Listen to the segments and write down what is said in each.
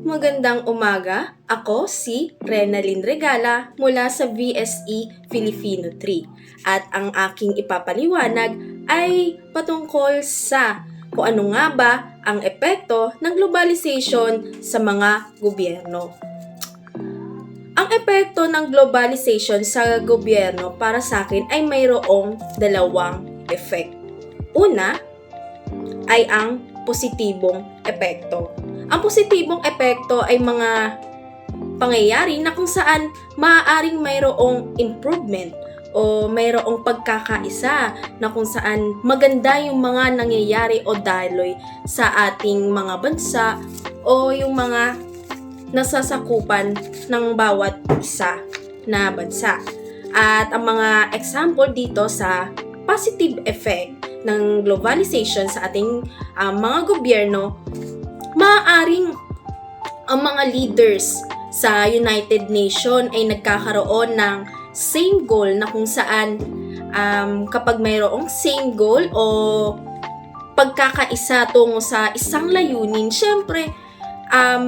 Magandang umaga, ako si Renalyn Regala mula sa VSE Filipino 3 at ang aking ipapaliwanag ay patungkol sa kung ano nga ba ang epekto ng globalization sa mga gobyerno. Ang epekto ng globalization sa gobyerno para sa akin ay mayroong dalawang effect. Una ay ang positibong epekto. Ang positibong epekto ay mga pangyayari na kung saan maaaring mayroong improvement o mayroong pagkakaisa na kung saan maganda yung mga nangyayari o daloy sa ating mga bansa o yung mga nasasakupan ng bawat isa na bansa. At ang mga example dito sa positive effect ng globalization sa ating mga gobyerno, maaaring ang mga leaders sa United Nations ay nagkakaroon ng same goal na kung saan kapag mayroong same goal o pagkakaisa tungo sa isang layunin, syempre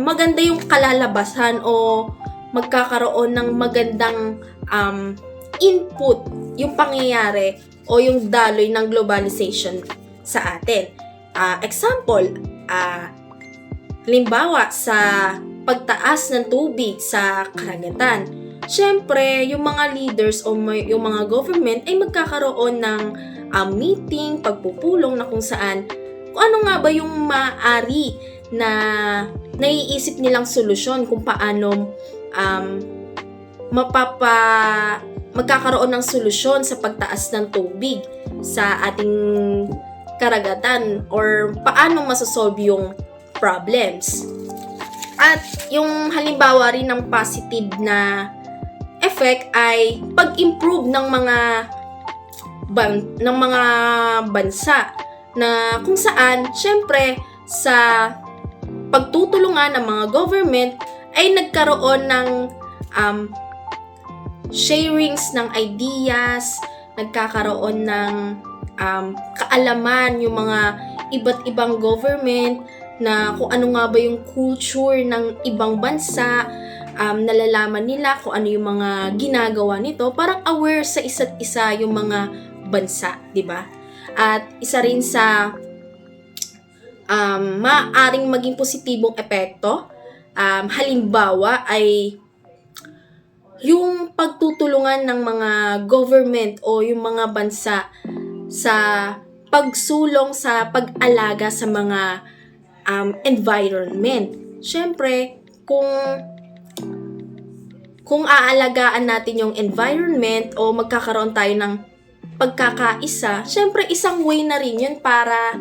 maganda yung kalalabasan o magkakaroon ng magandang input yung pangyayari o yung daloy ng globalization sa atin. Example, halimbawa sa pagtaas ng tubig sa karagatan. Siyempre, yung mga leaders o yung mga government ay magkakaroon ng meeting, pagpupulong na kung saan kung ano nga ba yung maaari na naiisip nilang solusyon kung paano magkakaroon ng solusyon sa pagtaas ng tubig sa ating karagatan or paano masosolve yung problems. At yung halimbawa rin ng positive na effect ay pag-improve ng mga bansa na kung saan syempre sa pagtutulungan ng mga government ay nagkaroon ng sharings ng ideas, nagkakaroon ng kaalaman yung mga iba't ibang government na kung ano nga ba yung culture ng ibang bansa, nalalaman nila kung ano yung mga ginagawa nito, parang aware sa isa't isa yung mga bansa, di ba? At isa rin sa maaaring maging positibong epekto, halimbawa ay yung pagtutulungan ng mga government o yung mga bansa sa pagsulong sa pag-alaga sa mga environment. Siyempre, kung aalagaan natin yung environment o magkakaroon tayo ng pagkakaisa, siyempre isang way na rin yun para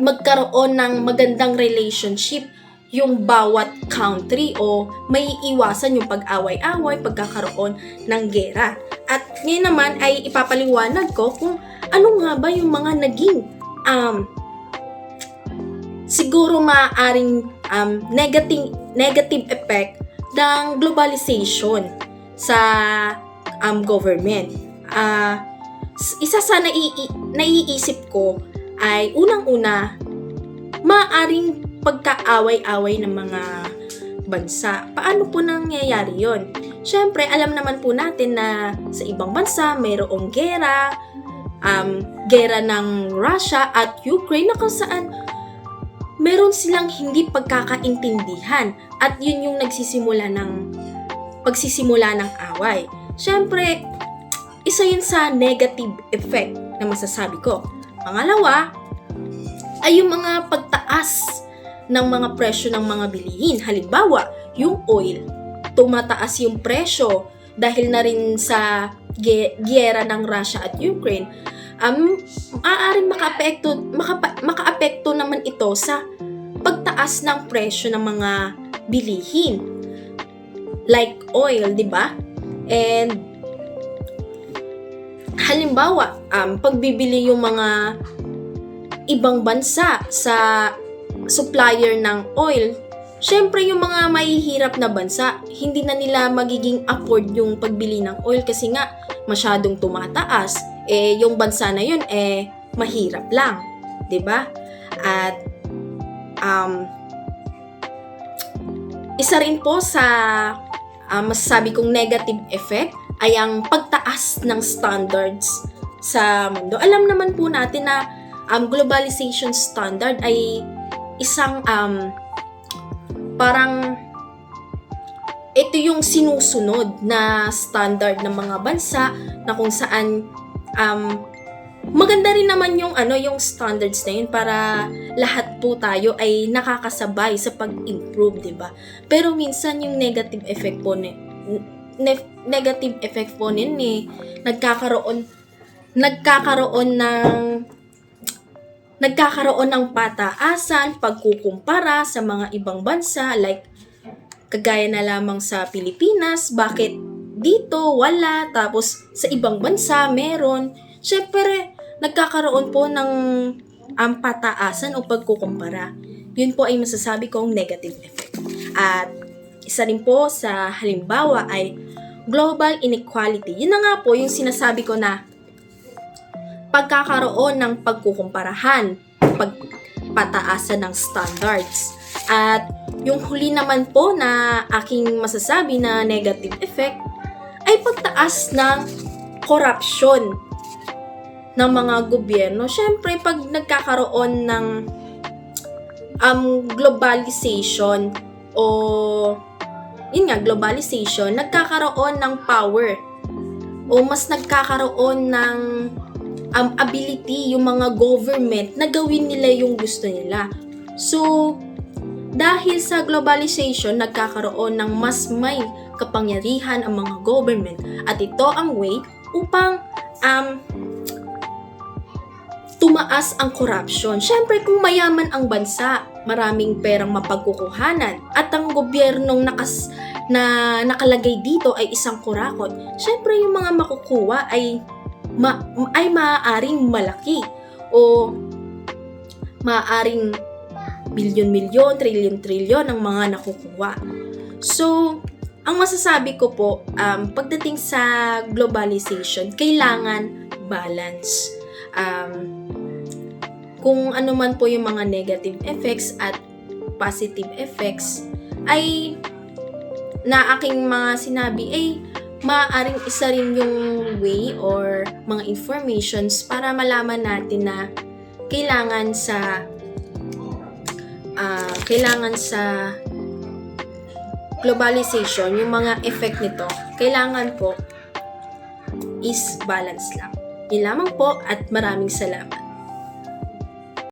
magkaroon ng magandang relationship yung bawat country o may iwasan yung pag-away-away, pagkakaroon ng gera. At ngayon naman ay ipapaliwanag ko kung ano nga ba yung mga naging siguro maaaring negative effect ng globalization sa government. Isa sa naiisip ko ay unang-una, maaaring pagkaaway-away ng mga bansa. Paano po nangyayari yon? Siyempre, alam naman po natin na sa ibang bansa mayroong gera ng Russia at Ukraine na kung saan meron silang hindi pagkakaintindihan at yun yung pagsisimula ng away. Siyempre, isa yun sa negative effect na masasabi ko. Pangalawa, ay yung mga pagtaas ng mga presyo ng mga bilihin. Halimbawa, yung oil, tumataas yung presyo dahil na rin sa giyera ng Russia at Ukraine. Maaaring makaapekto naman ito sa pagtaas ng presyo ng mga bilihin like oil, di ba? And halimbawa, pagbibili yung mga ibang bansa sa supplier ng oil, syempre yung mga mahihirap na bansa, hindi na nila magiging afford yung pagbili ng oil kasi nga masyadong tumataas. Yung bansa na yun mahirap lang, 'di ba? At Isa rin po sa masasabi kong negative effect ay ang pagtaas ng standards sa mundo. Alam naman po natin na globalization standard ay isang parang ito yung sinusunod na standard ng mga bansa na kung saan maganda rin naman yung standards na yun para lahat po tayo ay nakakasabay sa pag-improve, 'di ba? Pero minsan yung negative effect po nagkakaroon ng pataasan, pagkukumpara sa mga ibang bansa, like kagaya na lamang sa Pilipinas, bakit dito wala, tapos sa ibang bansa meron. Syempre, nagkakaroon po ng pataasan o pagkukumpara. Yun po ay masasabi kong negative effect. At isa rin po sa halimbawa ay global inequality. Yun na nga po yung sinasabi ko na pagkakaroon ng pagkukumparahan, pagpataasan ng standards. At yung huli naman po na aking masasabi na negative effect ay pagtaas ng korupsyon ng mga gobyerno. Siyempre, pag nagkakaroon ng globalization o globalization, nagkakaroon ng power o mas nagkakaroon ng ability yung mga government na gawin nila yung gusto nila. So, dahil sa globalization, nagkakaroon ng mas may kapangyarihan ang mga government at ito ang way upang tumaas ang corruption. Siyempre, kung mayaman ang bansa, maraming perang mapagkukuhanan at ang gobyernong nakalagay dito ay isang kurakot, siyempre yung mga makukuha ay maaaring malaki o maaaring bilyon-milyon, trilyon-trilyon ang mga nakukuha. So, ang masasabi ko po, pagdating sa globalization, kailangan balance. Kung ano man po yung mga negative effects at positive effects, ay na aking mga sinabi ay maaaring isa rin yung way or mga informations para malaman natin na kailangan sa globalization, yung mga effect nito, kailangan po is balance lang. Yun lamang po at maraming salamat.